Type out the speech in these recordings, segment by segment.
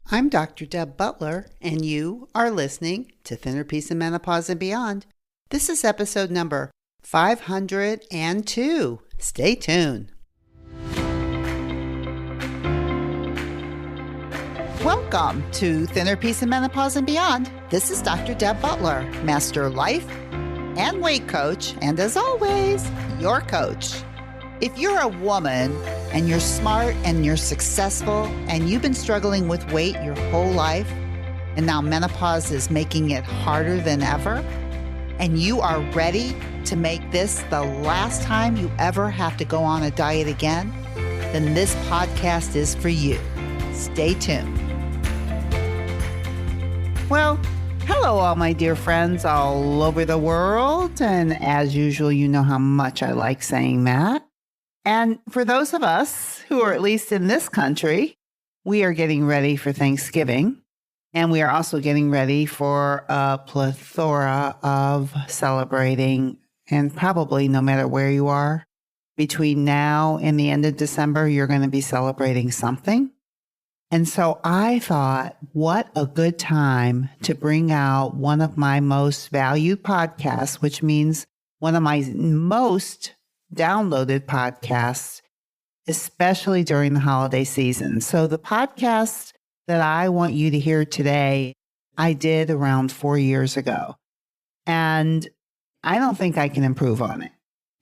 I'm Dr. Deb Butler, and you are listening to Thinner Peace and Menopause and Beyond. This is episode number 502. Stay tuned. Welcome to Thinner Peace and Menopause and Beyond. This is Dr. Deb Butler, Master Life and Weight Coach, and as always, your coach. If you're a woman and you're smart and you're successful and you've been struggling with weight your whole life and now menopause is making it harder than ever, and you are ready to make this the last time you ever have to go on a diet again, then this podcast is for you. Stay tuned. Well, hello all my dear friends all over the world, and as usual, you know how much I like saying that. And for those of us who are at least in this country, we are getting ready for Thanksgiving. And we are also getting ready for a plethora of celebrating. And probably no matter where you are, between now and the end of December, you're going to be celebrating something. And so I thought, what a good time to bring out one of my most valued podcasts, which means one of my most downloaded podcasts, especially during the holiday season. So the podcast that I want you to hear today, I did around 4 years ago. And I don't think I can improve on it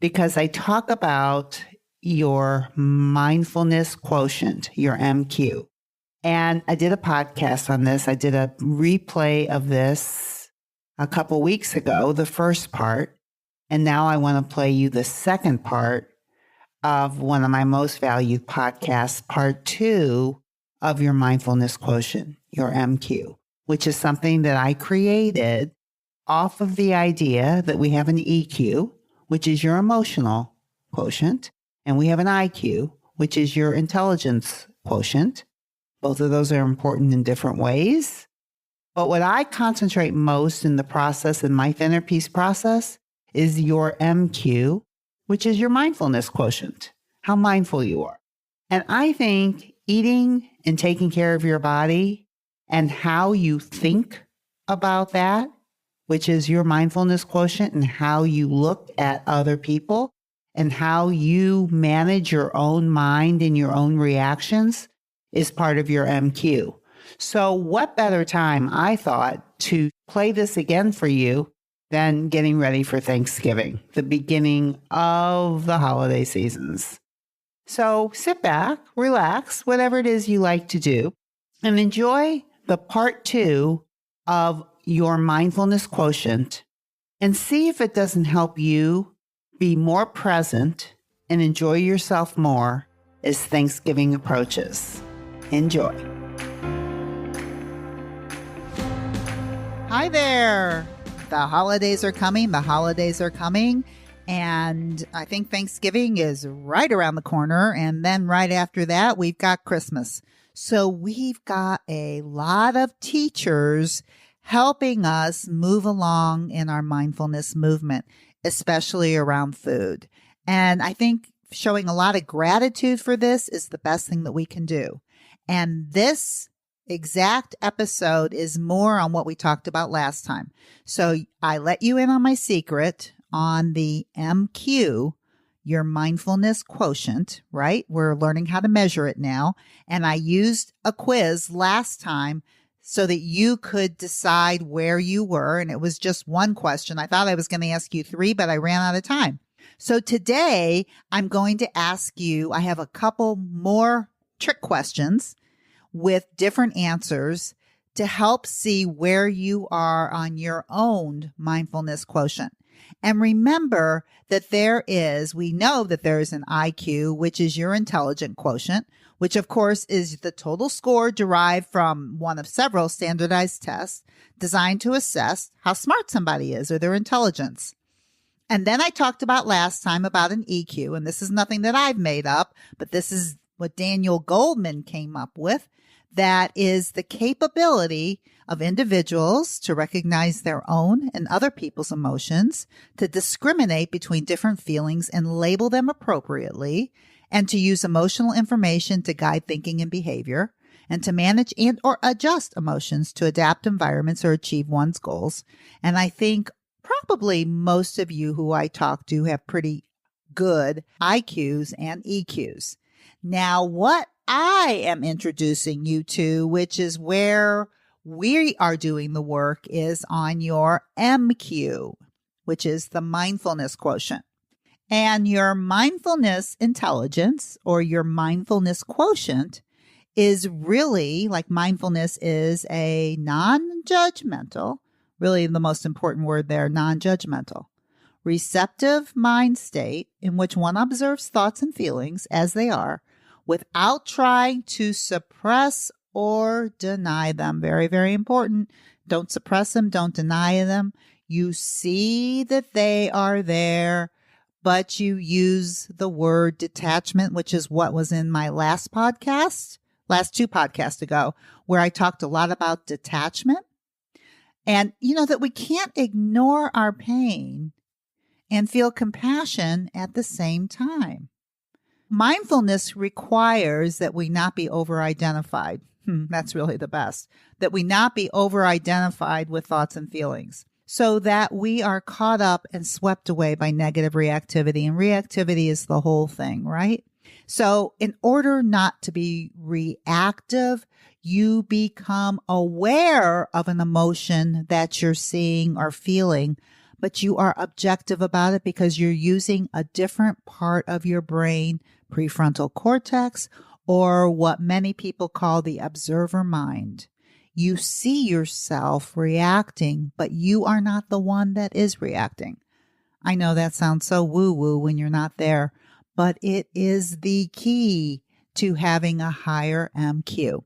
because I talk about your mindfulness quotient, your MQ. And I did a podcast on this. I did a replay of this a couple weeks ago, the first part. And now I want to play you the second part of one of my most valued podcasts, part 2 of your mindfulness quotient, your MQ, which is something that I created off of the idea that we have an EQ, which is your emotional quotient, and we have an IQ, which is your intelligence quotient. Both of those are important in different ways. But what I concentrate most in the process, in my Thinner Peace process, is your MQ, which is your mindfulness quotient, how mindful you are. And I think eating and taking care of your body and how you think about that, which is your mindfulness quotient, and how you look at other people and how you manage your own mind and your own reactions is part of your MQ. So what better time, I thought, to play this again for you than getting ready for Thanksgiving, the beginning of the holiday seasons. So sit back, relax, whatever it is you like to do, and enjoy the part 2 of your mindfulness quotient and see if it doesn't help you be more present and enjoy yourself more as Thanksgiving approaches. Enjoy. Hi there. The holidays are coming. And I think Thanksgiving is right around the corner. And then right after that, we've got Christmas. So we've got a lot of teachers helping us move along in our mindfulness movement, especially around food. And I think showing a lot of gratitude for this is the best thing that we can do. And this exact episode is more on what we talked about last time. So I let you in on my secret on the MQ, your mindfulness quotient, right? We're learning how to measure it now. And I used a quiz last time so that you could decide where you were. And it was just one question. I thought I was going to ask you 3, but I ran out of time. So today I'm going to ask you, I have a couple more trick questions with different answers to help see where you are on your own mindfulness quotient. And remember that we know that there is an IQ, which is your intelligent quotient, which of course is the total score derived from one of several standardized tests designed to assess how smart somebody is or their intelligence. And then I talked about last time about an EQ, and this is nothing that I've made up, but this is what Daniel Goleman came up with. That is the capability of individuals to recognize their own and other people's emotions, to discriminate between different feelings and label them appropriately, and to use emotional information to guide thinking and behavior, and to manage and or adjust emotions to adapt environments or achieve one's goals. And I think probably most of you who I talk to have pretty good IQs and EQs. Now, what I am introducing you to, which is where we are doing the work, is on your MQ, which is the mindfulness quotient. And your mindfulness intelligence or your mindfulness quotient is really, like, mindfulness is a non-judgmental, really the most important word there, non-judgmental, receptive mind state in which one observes thoughts and feelings as they are without trying to suppress or deny them. Very, very important. Don't suppress them. Don't deny them. You see that they are there, but you use the word detachment, which is what was in my last two podcasts ago, where I talked a lot about detachment. And that we can't ignore our pain and feel compassion at the same time. Mindfulness requires that we not be over-identified. That's really the best. That we not be over-identified with thoughts and feelings, so that we are caught up and swept away by negative reactivity. And reactivity is the whole thing, right? So in order not to be reactive, you become aware of an emotion that you're seeing or feeling, but you are objective about it because you're using a different part of your brain, prefrontal cortex, or what many people call the observer mind. You see yourself reacting, but you are not the one that is reacting. I know that sounds so woo-woo when you're not there, but it is the key to having a higher MQ.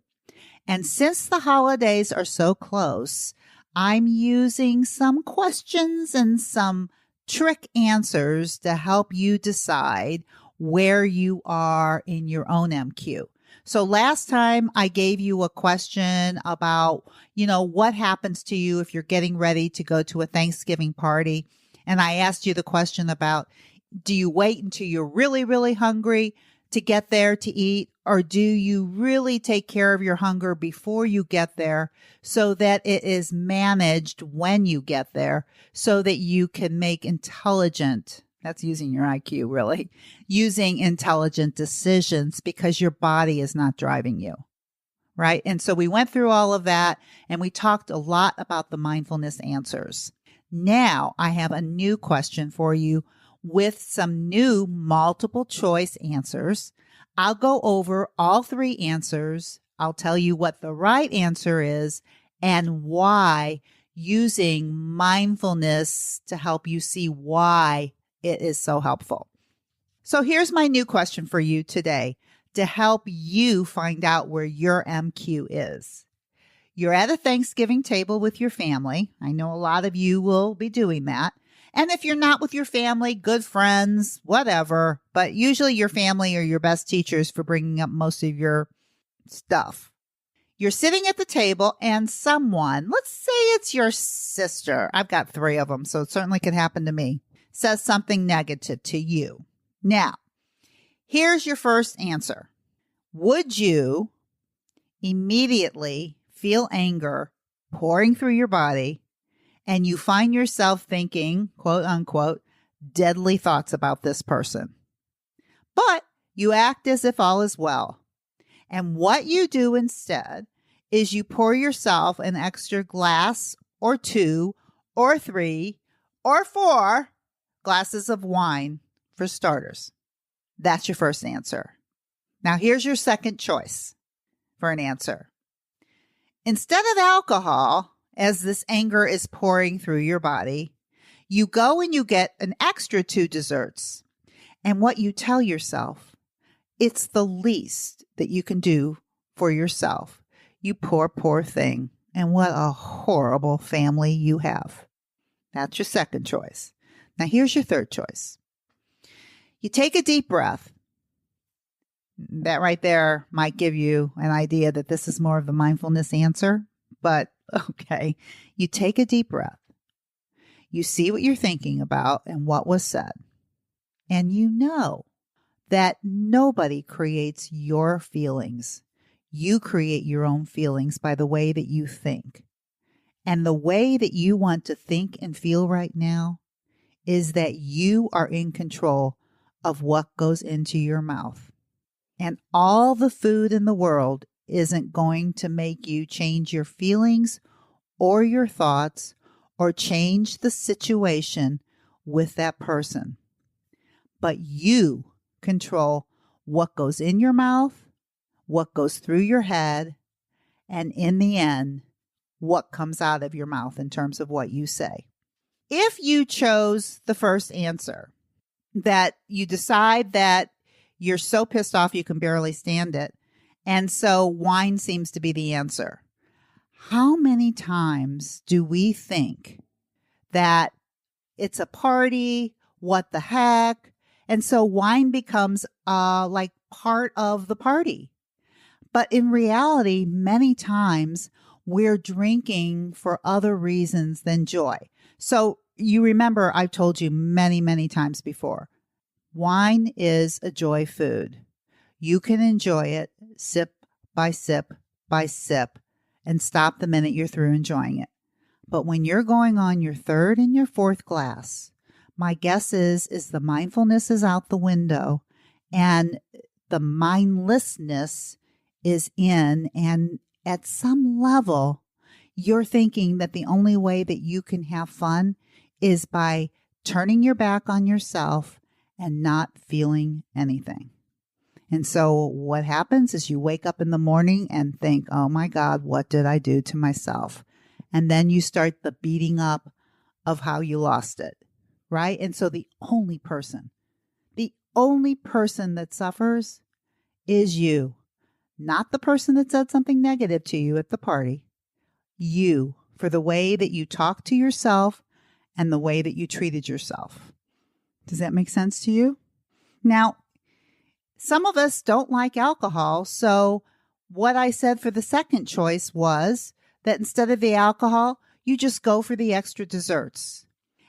And since the holidays are so close, I'm using some questions and some trick answers to help you decide where you are in your own MQ. So last time I gave you a question about, what happens to you if you're getting ready to go to a Thanksgiving party. And I asked you the question about, do you wait until you're really, really hungry to get there to eat? Or do you really take care of your hunger before you get there so that it is managed when you get there so that you can make intelligent, that's using your IQ really, using intelligent decisions because your body is not driving you, right? And so we went through all of that and we talked a lot about the mindfulness answers. Now I have a new question for you with some new multiple choice answers. I'll go over all three answers. I'll tell you what the right answer is and why, using mindfulness to help you see why it is so helpful. So here's my new question for you today to help you find out where your MQ is. You're at a Thanksgiving table with your family. I know a lot of you will be doing that. And if you're not with your family, good friends, whatever, but usually your family are your best teachers for bringing up most of your stuff. You're sitting at the table and someone, let's say it's your sister, I've got 3 of them, so it certainly could happen to me, says something negative to you. Now, here's your first answer. Would you immediately feel anger pouring through your body and you find yourself thinking, quote unquote, deadly thoughts about this person? But you act as if all is well. And what you do instead is you pour yourself an extra glass or 2 or 3 or 4 glasses of wine for starters. That's your first answer. Now here's your second choice for an answer. Instead of alcohol, as this anger is pouring through your body, you go and you get an extra 2 desserts. And what you tell yourself, it's the least that you can do for yourself. You poor thing. And what a horrible family you have. That's your second choice. Now here's your third choice. You take a deep breath. That right there might give you an idea that this is more of the mindfulness answer, but okay. You take a deep breath. You see what you're thinking about and what was said. And you know that nobody creates your feelings. You create your own feelings by the way that you think. And the way that you want to think and feel right now is that you are in control of what goes into your mouth. And all the food in the world isn't going to make you change your feelings or your thoughts or change the situation with that person. But you control what goes in your mouth, what goes through your head, and in the end, what comes out of your mouth in terms of what you say. If you chose the first answer, that you decide that you're so pissed off you can barely stand it, and so wine seems to be the answer. How many times do we think that it's a party, what the heck? And so wine becomes like part of the party. But in reality, many times we're drinking for other reasons than joy. So you remember I've told you many, many times before, wine is a joy food. You can enjoy it sip by sip by sip and stop the minute you're through enjoying it. But when you're going on your third and your fourth glass, my guess is the mindfulness is out the window and the mindlessness is in. And at some level, you're thinking that the only way that you can have fun is by turning your back on yourself and not feeling anything. And so what happens is you wake up in the morning and think, oh my God, what did I do to myself? And then you start the beating up of how you lost it, right? And so the only person that suffers is you, not the person that said something negative to you at the party. You, for the way that you talk to yourself and the way that you treated yourself. Does that make sense to you? Now, some of us don't like alcohol, so what I said for the second choice was that instead of the alcohol, you just go for the extra desserts.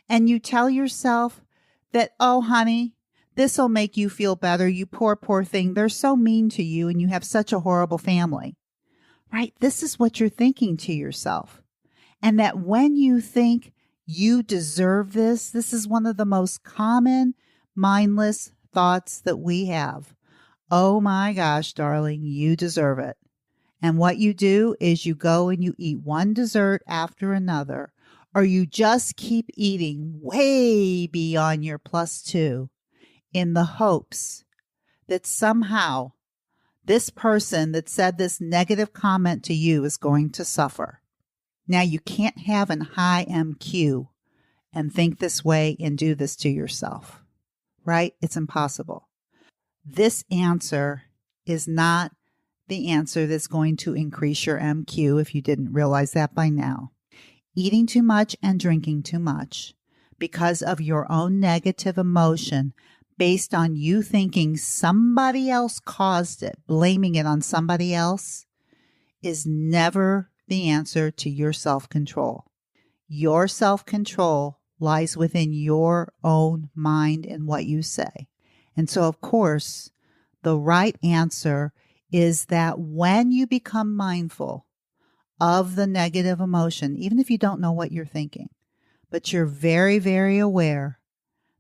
And you tell yourself that, oh, honey, this will make you feel better. You poor, poor thing. They're so mean to you and you have such a horrible family. Right? This is what you're thinking to yourself. And that when you think you deserve this, this is one of the most common mindless thoughts that we have. Oh my gosh, darling, you deserve it. And what you do is you go and you eat one dessert after another, or you just keep eating way beyond your +2 in the hopes that somehow this person that said this negative comment to you is going to suffer. Now, you can't have an high MQ and think this way and do this to yourself, right? It's impossible. This answer is not the answer that's going to increase your MQ if you didn't realize that by now. Eating too much and drinking too much because of your own negative emotion based on you thinking somebody else caused it, blaming it on somebody else, is never the answer to your self-control. Your self-control lies within your own mind and what you say. And so, of course, the right answer is that when you become mindful of the negative emotion, even if you don't know what you're thinking, but you're very, very aware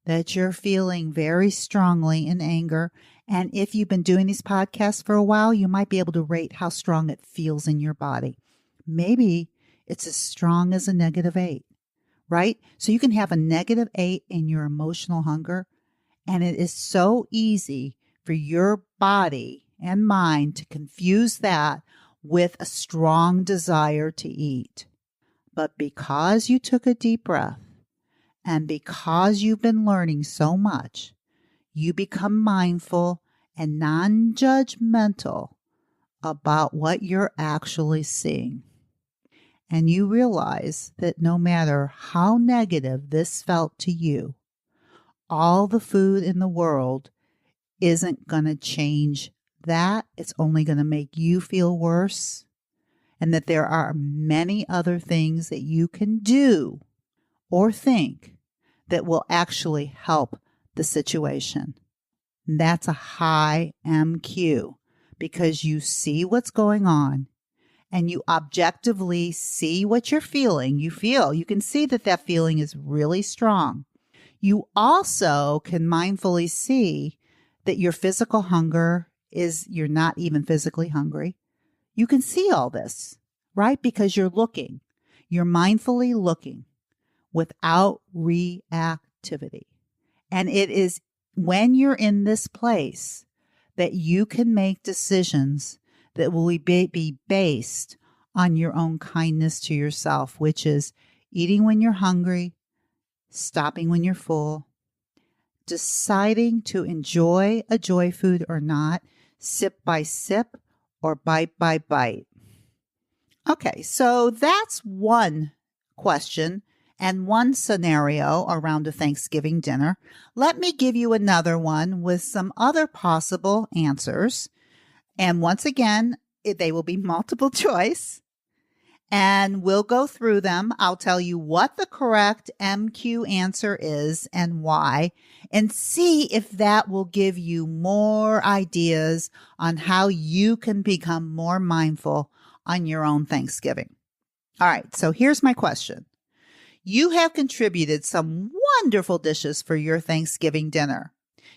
that you're feeling very strongly in anger. And if you've been doing these podcasts for a while, you might be able to rate how strong it feels in your body. Maybe it's as strong as a -8, right? So you can have a -8 in your emotional hunger. And it is so easy for your body and mind to confuse that with a strong desire to eat. But because you took a deep breath and because you've been learning so much, you become mindful and non-judgmental about what you're actually seeing. And you realize that no matter how negative this felt to you, all the food in the world isn't going to change that. It's only going to make you feel worse. And that there are many other things that you can do or think that will actually help the situation. That's a high MQ because you see what's going on and you objectively see what you're feeling. You can see that that feeling is really strong. You also can mindfully see that your physical hunger is you're not even physically hungry. You can see all this, right? Because you're looking. You're mindfully looking without reactivity. And it is when you're in this place that you can make decisions that will be based on your own kindness to yourself, which is eating when you're hungry, stopping when you're full, deciding to enjoy a joy food or not, sip by sip or bite by bite. Okay, so that's one question and one scenario around a Thanksgiving dinner. Let me give you another one with some other possible answers. And once again, they will be multiple choice. And we'll go through them. I'll tell you what the correct MQ answer is and why, and see if that will give you more ideas on how you can become more mindful on your own Thanksgiving. All right, so here's my question. You have contributed some wonderful dishes for your Thanksgiving dinner.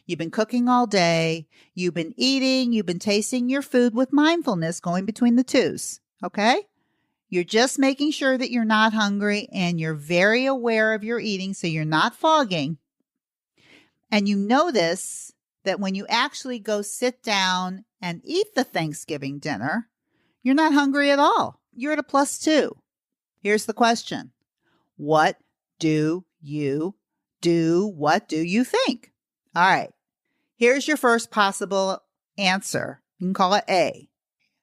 You've been cooking all day. You've been eating. You've been tasting your food with mindfulness going between the twos. Okay? You're just making sure that you're not hungry and you're very aware of your eating so you're not fogging. And you notice that when you actually go sit down and eat the Thanksgiving dinner, you're not hungry at all. You're at a +2. Here's the question. What do you do? What do you think? All right. Here's your first possible answer. You can call it A.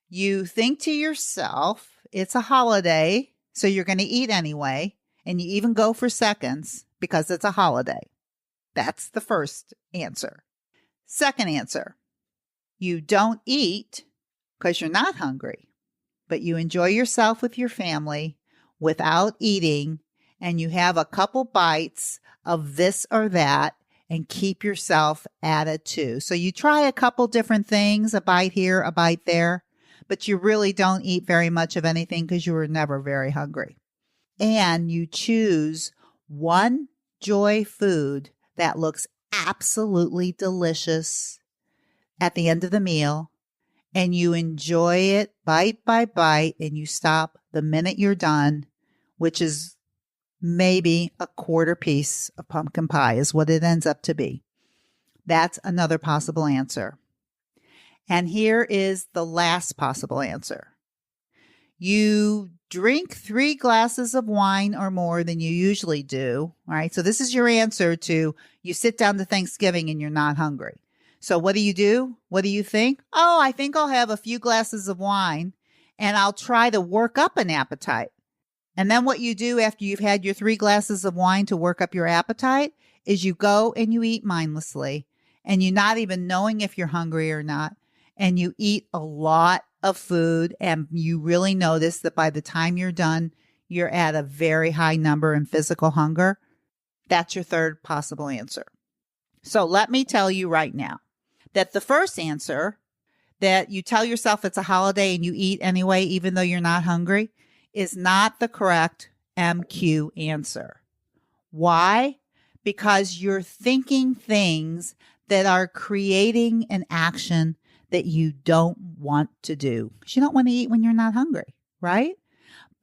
You think to yourself, it's a holiday, so you're going to eat anyway, and you even go for seconds because it's a holiday. That's the first answer. Second answer, you don't eat because you're not hungry, but you enjoy yourself with your family without eating, and you have a couple bites of this or that and keep yourself at a 2. So you try a couple different things, a bite here, a bite there, but you really don't eat very much of anything because you were never very hungry. And you choose one joy food that looks absolutely delicious at the end of the meal, and you enjoy it bite by bite, and you stop the minute you're done, which is maybe a quarter piece of pumpkin pie is what it ends up to be. That's another possible answer. And here is the last possible answer. You drink 3 glasses of wine or more than you usually do. All right. So this is your answer to you sit down to Thanksgiving and you're not hungry. So what do you do? What do you think? Oh, I think I'll have a few glasses of wine and I'll try to work up an appetite. And then what you do after you've had your 3 glasses of wine to work up your appetite is you go and you eat mindlessly and you're not even knowing if you're hungry or not. And you eat a lot of food and you really notice that by the time you're done, you're at a very high number in physical hunger. That's your third possible answer. So let me tell you right now that the first answer, that you tell yourself it's a holiday and you eat anyway, even though you're not hungry, is not the correct MQ answer. Why? Because you're thinking things that are creating an action that you don't want to do. Because you don't want to eat when you're not hungry, right?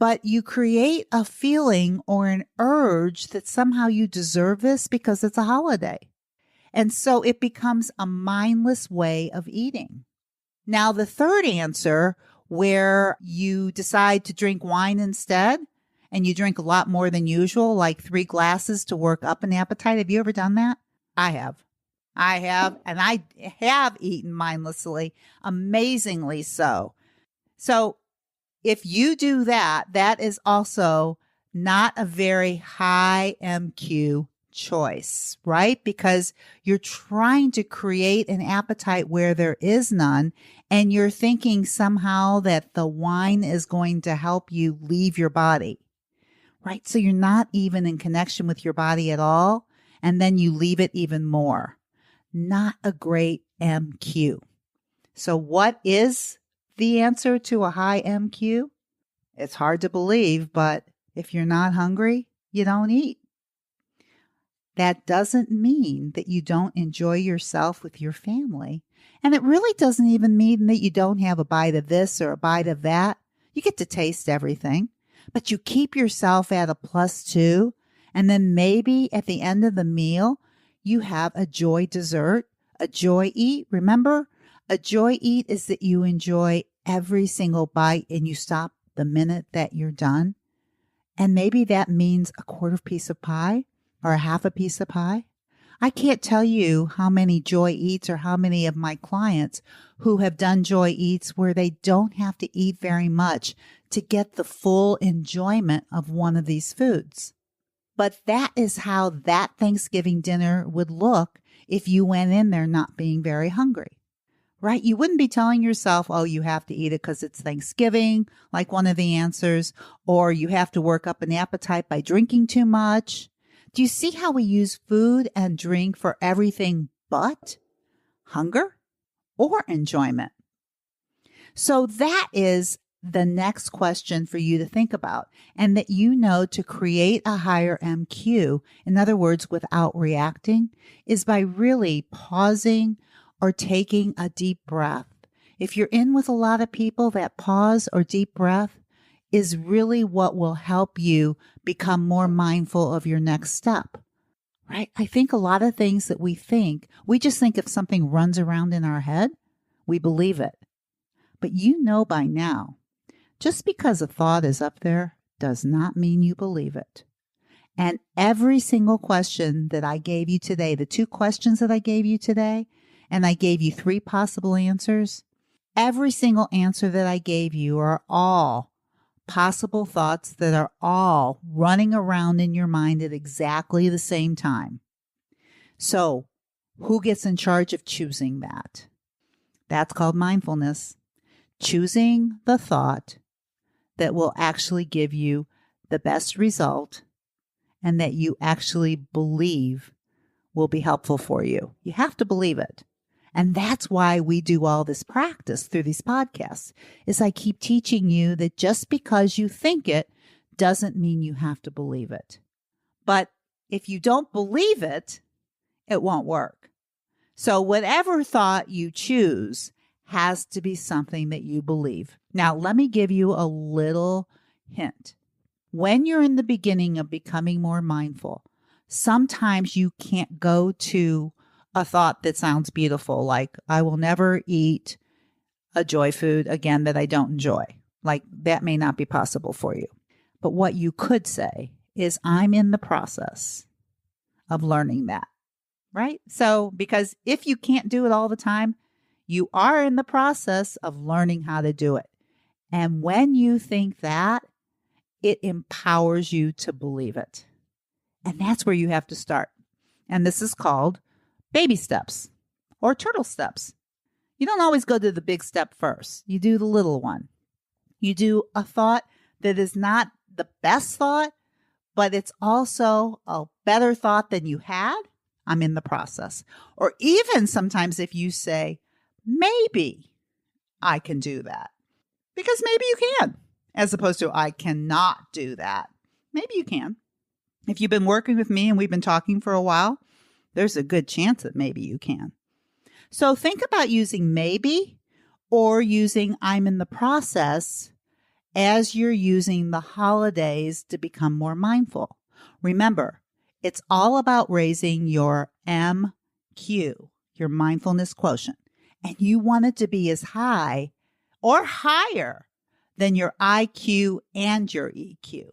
But you create a feeling or an urge that somehow you deserve this because it's a holiday. And so it becomes a mindless way of eating. Now, the third answer, where you decide to drink wine instead, and you drink a lot more than usual, like 3 glasses to work up an appetite. Have you ever done that? I have. And I have eaten mindlessly, amazingly so. So if you do that, that is also not a very high MQ choice, right? Because you're trying to create an appetite where there is none, and you're thinking somehow that the wine is going to help you leave your body, right? So you're not even in connection with your body at all, and then you leave it even more. Not a great MQ. So what is the answer to a high MQ? It's hard to believe, but if you're not hungry, you don't eat. That doesn't mean that you don't enjoy yourself with your family. And it really doesn't even mean that you don't have a bite of this or a bite of that. You get to taste everything, but you keep yourself at a +2. And then maybe at the end of the meal, you have a joy dessert, a joy eat. Remember, a joy eat is that you enjoy every single bite and you stop the minute that you're done. And maybe that means a quarter piece of pie or a half a piece of pie. I can't tell you how many joy eats or how many of my clients who have done joy eats where they don't have to eat very much to get the full enjoyment of one of these foods. But that is how that Thanksgiving dinner would look if you went in there not being very hungry, right? You wouldn't be telling yourself, oh, you have to eat it because it's Thanksgiving, like one of the answers, or you have to work up an appetite by drinking too much. Do you see how we use food and drink for everything but hunger or enjoyment? So that is the next question for you to think about, and that you know to create a higher MQ, in other words, without reacting, is by really pausing or taking a deep breath. If you're in with a lot of people, that pause or deep breath is really what will help you become more mindful of your next step, right? I think a lot of things that we just think if something runs around in our head, we believe it. But you know by now, just because a thought is up there does not mean you believe it. And every single question that I gave you today, the 2 questions that I gave you today, and I gave you 3 possible answers, every single answer that I gave you are all possible thoughts that are all running around in your mind at exactly the same time. So, who gets in charge of choosing that? That's called mindfulness. Choosing the thought that will actually give you the best result and that you actually believe will be helpful for you. You have to believe it. And that's why we do all this practice through these podcasts, is I keep teaching you that just because you think it doesn't mean you have to believe it. But if you don't believe it, it won't work. So whatever thought you choose has to be something that you believe. Now, let me give you a little hint. When you're in the beginning of becoming more mindful, sometimes you can't go to a thought that sounds beautiful, like, I will never eat a joy food again that I don't enjoy. Like, that may not be possible for you. But what you could say is, I'm in the process of learning that, right? So, because if you can't do it all the time, you are in the process of learning how to do it. And when you think that, it empowers you to believe it. And that's where you have to start. And this is called baby steps or turtle steps. You don't always go to the big step first. You do the little one. You do a thought that is not the best thought, but it's also a better thought than you had. I'm in the process. Or even sometimes if you say, maybe I can do that, because maybe you can, as opposed to I cannot do that. Maybe you can. If you've been working with me and we've been talking for a while, there's a good chance that maybe you can. So think about using maybe or using I'm in the process as you're using the holidays to become more mindful. Remember, it's all about raising your MQ, your mindfulness quotient. And you want it to be as high or higher than your IQ and your EQ.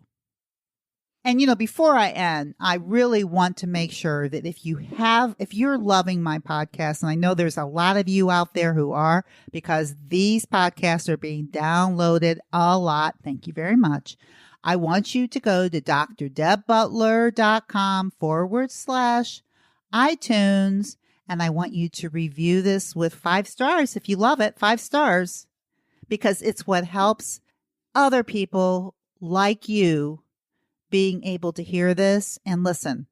And, before I end, I really want to make sure that if you're loving my podcast, and I know there's a lot of you out there who are, because these podcasts are being downloaded a lot. Thank you very much. I want you to go to drdebbutler.com/iTunes, and I want you to review this with 5 stars. If you love it, 5 stars, because it's what helps other people like you being able to hear this. And listen,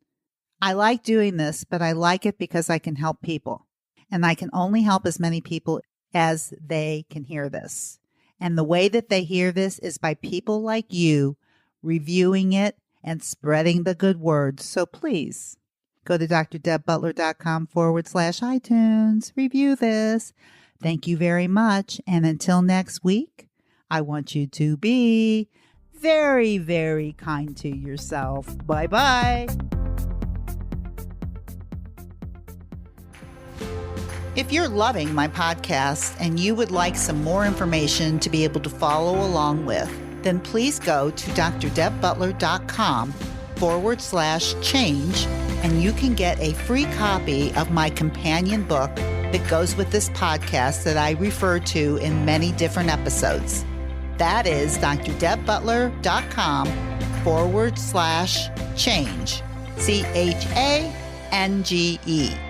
I like doing this, but I like it because I can help people. And I can only help as many people as they can hear this. And the way that they hear this is by people like you reviewing it and spreading the good word. So please go to drdebbutler.com/iTunes. Review this. Thank you very much. And until next week, I want you to be very, very kind to yourself. Bye-bye. If you're loving my podcast and you would like some more information to be able to follow along with, then please go to drdebbutler.com/change and you can get a free copy of my companion book that goes with this podcast that I refer to in many different episodes. That is drdebbutler.com/change. CHANGE.